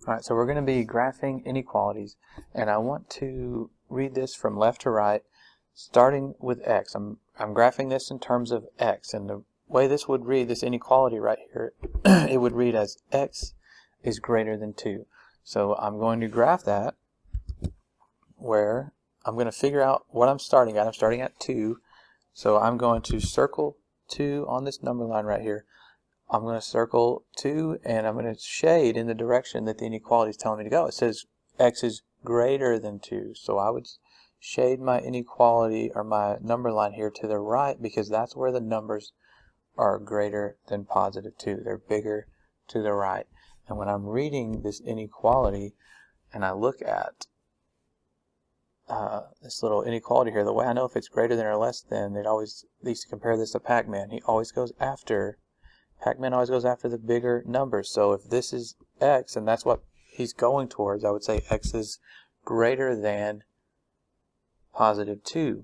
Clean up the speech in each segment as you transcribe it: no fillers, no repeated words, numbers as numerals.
Alright, so we're going to be graphing inequalities, and I want to read this from left to right, starting with x. I'm graphing this in terms of x, and the way this would read, this inequality right here, it would read as x is greater than 2. So I'm going to graph that where I'm going to figure out what I'm starting at. I'm starting at 2, so I'm going to circle 2 on this number line right here. I'm going to circle 2 and I'm going to shade in the direction that the inequality is telling me to go. It says x is greater than 2. So I would shade my inequality or my number line here to the right because that's where the numbers are greater than positive 2. They're bigger to the right. And when I'm reading this inequality and I look at this little inequality here, the way I know if it's greater than or less than, they used to compare this to Pac-Man. Pac-Man always goes after the bigger numbers. So if this is x and that's what he's going towards, I would say x is greater than positive 2.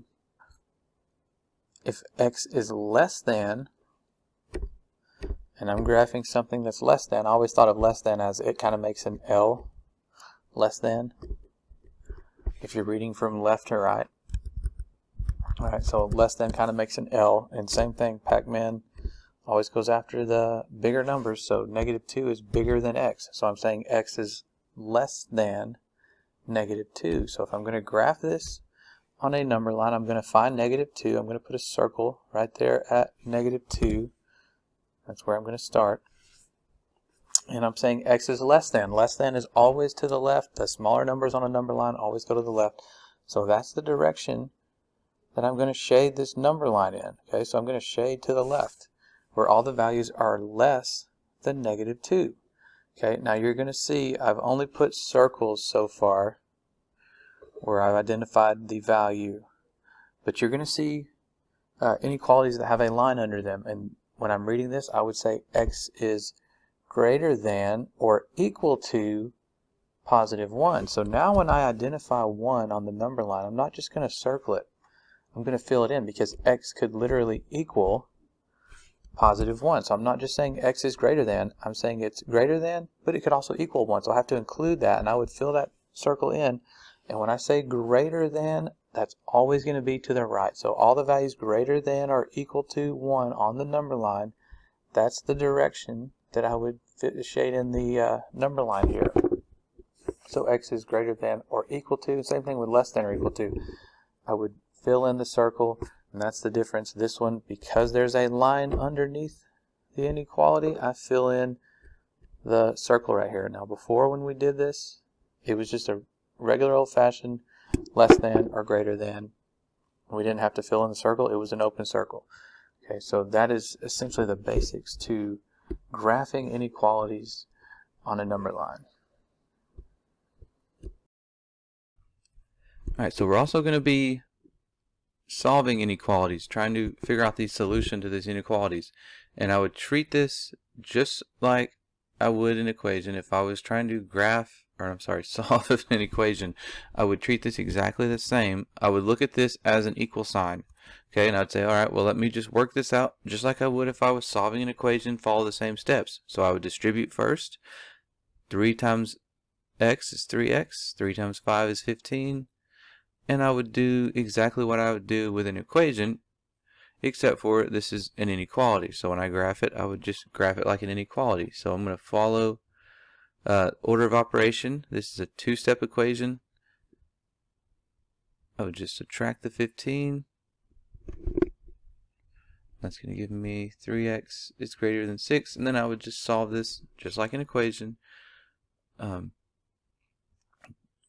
If x is less than, and I'm graphing something that's less than, I always thought of less than as it kind of makes an L, less than, if you're reading from left to right. Alright, so less than kind of makes an L, and same thing, Pac-Man always goes after the bigger numbers, so negative 2 is bigger than x. So I'm saying x is less than negative 2. So if I'm going to graph this on a number line, I'm going to find negative 2. I'm going to put a circle right there at negative 2. That's where I'm going to start. And I'm saying x is less than. Less than is always to the left. The smaller numbers on a number line always go to the left. So that's the direction that I'm going to shade this number line in. Okay, so I'm going to shade to the left, where all the values are less than negative 2. Okay, now you're going to see I've only put circles so far where I've identified the value. But you're going to see inequalities that have a line under them. And when I'm reading this, I would say x is greater than or equal to positive 1. So now when I identify 1 on the number line, I'm not just going to circle it. I'm going to fill it in because x could literally equal positive 1. So I'm not just saying x is greater than, I'm saying it's greater than, but it could also equal 1. So I have to include that, and I would fill that circle in. And when I say greater than, that's always going to be to the right. So all the values greater than or equal to 1 on the number line, that's the direction that I would shade in the number line here. So x is greater than or equal to, same thing with less than or equal to. I would fill in the circle, and that's the difference. This one, because there's a line underneath the inequality, I fill in the circle right here. Now before, when we did this, it was just a regular old-fashioned less than or greater than. We didn't have to fill in the circle. It was an open circle. Okay, so that is essentially the basics to graphing inequalities on a number line. Alright, so we're also going to be solving inequalities, trying to figure out the solution to these inequalities. And I would treat this just like I would an equation. If I was trying to solve an equation, I would treat this exactly the same. I would look at this as an equal sign. Okay, and I'd say, alright, well, let me just work this out just like I would if I was solving an equation, follow the same steps. So I would distribute first. 3 times x is 3x, 3 times 5 is 15. And I would do exactly what I would do with an equation, except for this is an inequality. So when I graph it, I would just graph it like an inequality. So I'm going to follow order of operation. This is a two-step equation. I would just subtract the 15. That's going to give me 3x is greater than 6. And then I would just solve this just like an equation.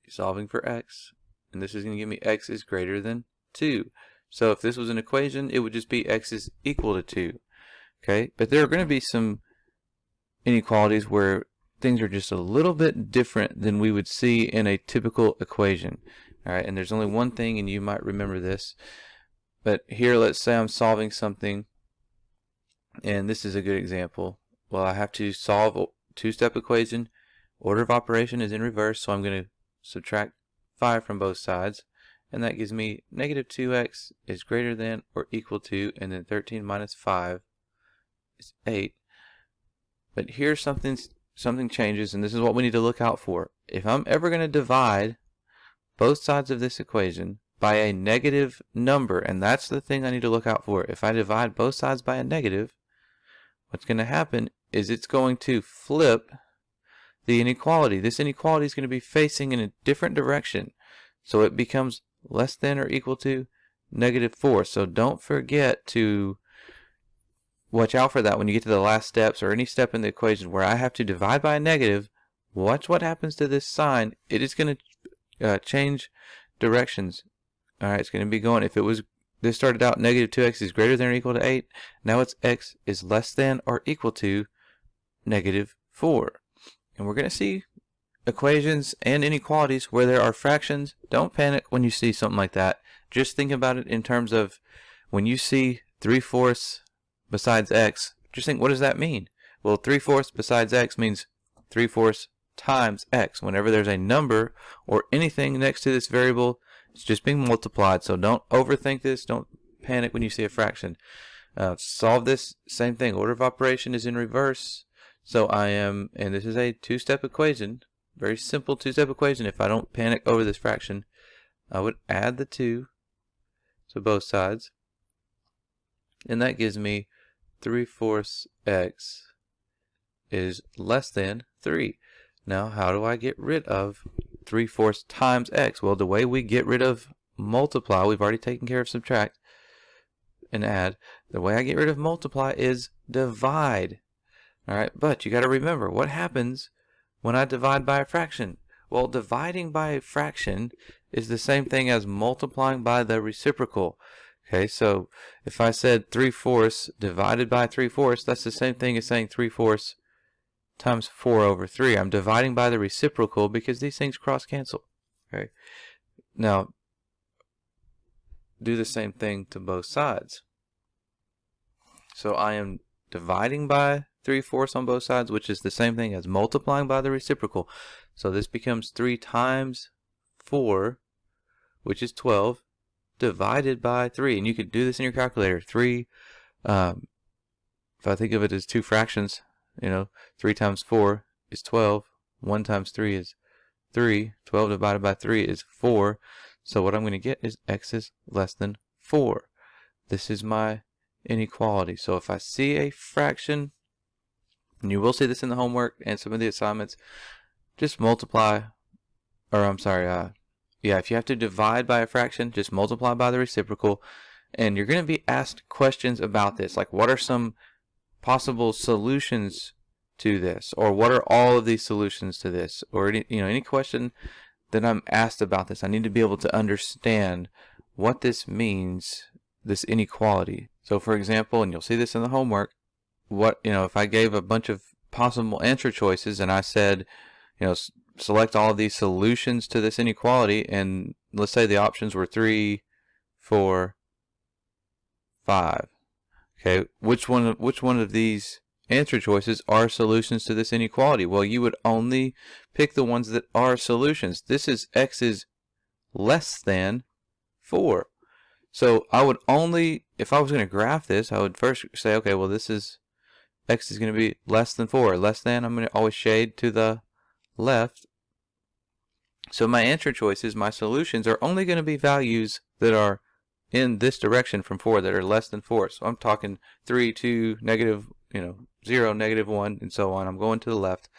Solving for x. And this is going to give me x is greater than 2. So if this was an equation, it would just be x is equal to 2. Okay, but there are going to be some inequalities where things are just a little bit different than we would see in a typical equation. Alright, and there's only one thing, and you might remember this. But here, let's say I'm solving something, and this is a good example. Well, I have to solve a two-step equation. Order of operation is in reverse, so I'm going to subtract 5 from both sides, and that gives me negative 2x is greater than or equal to, and then 13 minus 5 is 8. But here's something something changes, and this is what we need to look out for. If I'm ever going to divide both sides of this equation by a negative number, and that's the thing I need to look out for. If I divide both sides by a negative, what's going to happen is it's going to flip the inequality. This inequality is going to be facing in a different direction. So it becomes less than or equal to -4. So don't forget to watch out for that when you get to the last steps or any step in the equation where I have to divide by a negative. Watch what happens to this sign. It is going to change directions. All right, it's going to be going, if it was, this started out -2x is greater than or equal to 8. Now it's x is less than or equal to -4. And we're going to see equations and inequalities where there are fractions. Don't panic when you see something like that. Just think about it in terms of when you see 3/4 besides x, just think, what does that mean? Well, 3/4 besides x means 3/4 times x. Whenever there's a number or anything next to this variable, it's just being multiplied. So don't overthink this. Don't panic when you see a fraction. Solve this, same thing. Order of operation is in reverse. So I am, and this is a two-step equation, very simple two-step equation. If I don't panic over this fraction, I would add the 2 to both sides. And that gives me 3/4 x is less than 3. Now, how do I get rid of 3/4 times x? Well, the way we get rid of multiply, we've already taken care of subtract and add. The way I get rid of multiply is divide. All right, but you got to remember what happens when I divide by a fraction. Well, dividing by a fraction is the same thing as multiplying by the reciprocal. Okay, so if I said 3/4 divided by 3/4, that's the same thing as saying 3/4 times 4/3. I'm dividing by the reciprocal because these things cross cancel. Okay, now do the same thing to both sides. So I am dividing by 3/4 on both sides, which is the same thing as multiplying by the reciprocal. So this becomes 3 times 4, which is 12, divided by 3. And you could do this in your calculator. 3, if I think of it as two fractions, 3 times 4 is 12. 1 times 3 is 3. 12 divided by 3 is 4. So what I'm going to get is x is less than 4. This is my inequality. So if I see a fraction, and you will see this in the homework and some of the assignments, just multiply, or I'm sorry, if you have to divide by a fraction, just multiply by the reciprocal. And you're going to be asked questions about this, like what are some possible solutions to this, or what are all of these solutions to this, or any question that I'm asked about this. I need to be able to understand what this means, this inequality. So for example, and you'll see this in the homework, if I gave a bunch of possible answer choices and I said, select all of these solutions to this inequality, and let's say the options were 3, 4, 5. Okay, which one of these answer choices are solutions to this inequality? Well, you would only pick the ones that are solutions. This is x is less than 4. So I would only, if I was going to graph this, I would first say, okay, well, this is, x is going to be less than 4. Less than, I'm going to always shade to the left. So my answer choices, my solutions, are only going to be values that are in this direction from 4, that are less than 4. So I'm talking 3, 2, negative, 0, -1, and so on. I'm going to the left.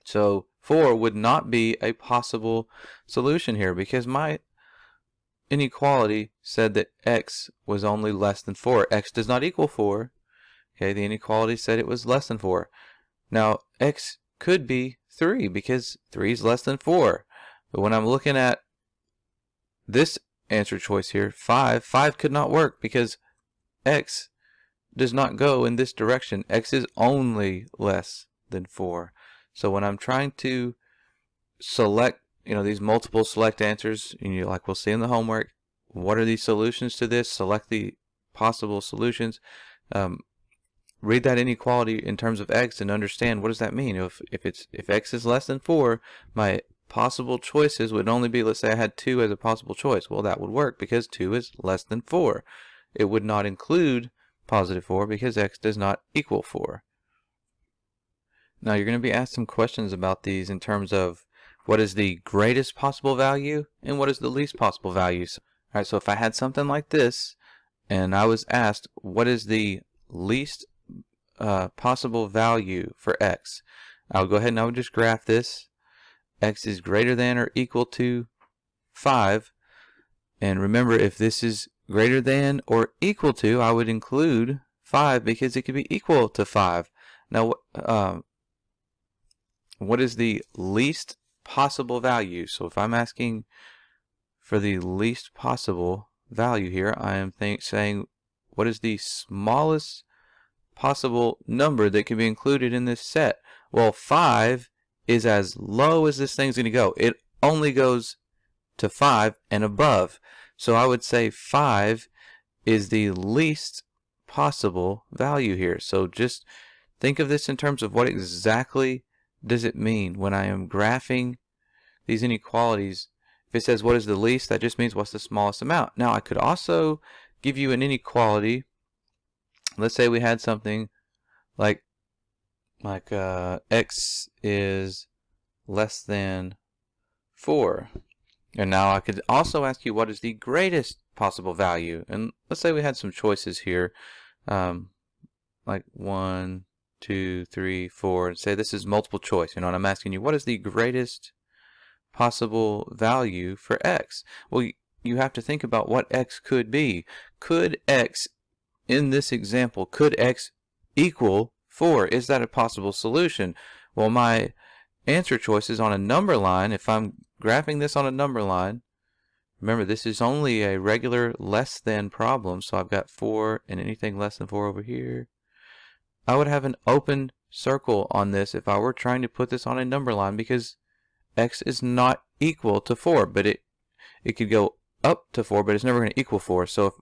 So 4 would not be a possible solution here because my inequality said that x was only less than 4. X does not equal 4. Okay, the inequality said it was less than 4. Now, x could be 3 because 3 is less than 4. But when I'm looking at this answer choice here, 5 could not work because x does not go in this direction. X is only less than 4. So when I'm trying to select, these multiple select answers, like we'll see in the homework, what are these solutions to this? Select the possible solutions. Read that inequality in terms of x and understand what does that mean. If x is less than 4, my possible choices would only be, let's say I had 2 as a possible choice. Well, that would work because 2 is less than 4. It would not include positive 4 because x does not equal 4. Now you're going to be asked some questions about these in terms of what is the greatest possible value and what is the least possible value. All right, so if I had something like this and I was asked what is the least possible value for x, I'll go ahead and I would just graph this. X is greater than or equal to 5. And remember, if this is greater than or equal to, I would include 5 because it could be equal to 5. Now, what is the least possible value? So if I'm asking for the least possible value here, I am saying what is the smallest possible number that can be included in this set? Well, 5 is as low as this thing's going to go. It only goes to 5 and above. So I would say 5 is the least possible value here. So just think of this in terms of what exactly does it mean when I am graphing these inequalities. If it says what is the least, that just means what's the smallest amount. Now I could also give you an inequality. Let's say we had something like x is less than 4. And now I could also ask you what is the greatest possible value. And let's say we had some choices here, like 1, 2, 3, 4, and say this is multiple choice. And I'm asking you what is the greatest possible value for x? Well, you have to think about what x could be. Could x, in this example, could x equal 4? Is that a possible solution? Well, my answer choice is on a number line. If I'm graphing this on a number line, remember this is only a regular less than problem, so I've got 4 and anything less than 4 over here. I would have an open circle on this if I were trying to put this on a number line because x is not equal to 4, but it could go up to 4, but it's never going to equal 4. So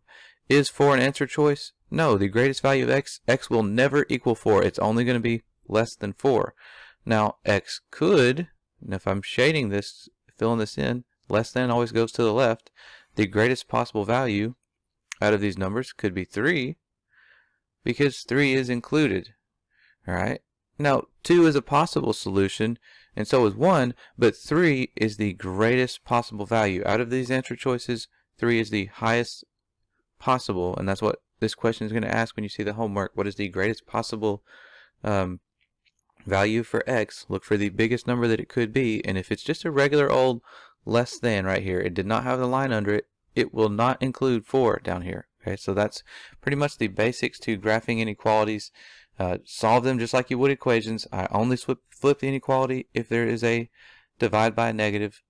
is 4 an answer choice? No, the greatest value of x will never equal 4. It's only going to be less than 4. Now x could, and if I'm shading this, filling this in, less than always goes to the left. The greatest possible value out of these numbers could be 3 because 3 is included. All right. Now 2 is a possible solution and so is 1, but 3 is the greatest possible value. Out of these answer choices, 3 is the highest possible, and that's what this question is going to ask when you see the homework. What is the greatest possible value for x? Look for the biggest number that it could be, and if it's just a regular old less than right here, it did not have the line under it, it will not include 4 down here. Okay, so that's pretty much the basics to graphing inequalities. Solve them just like you would equations. I only flip the inequality if there is a divide by a negative.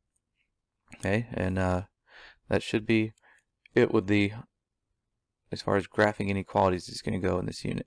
Okay, and that should be it with the, as far as graphing inequalities is going to go in this unit.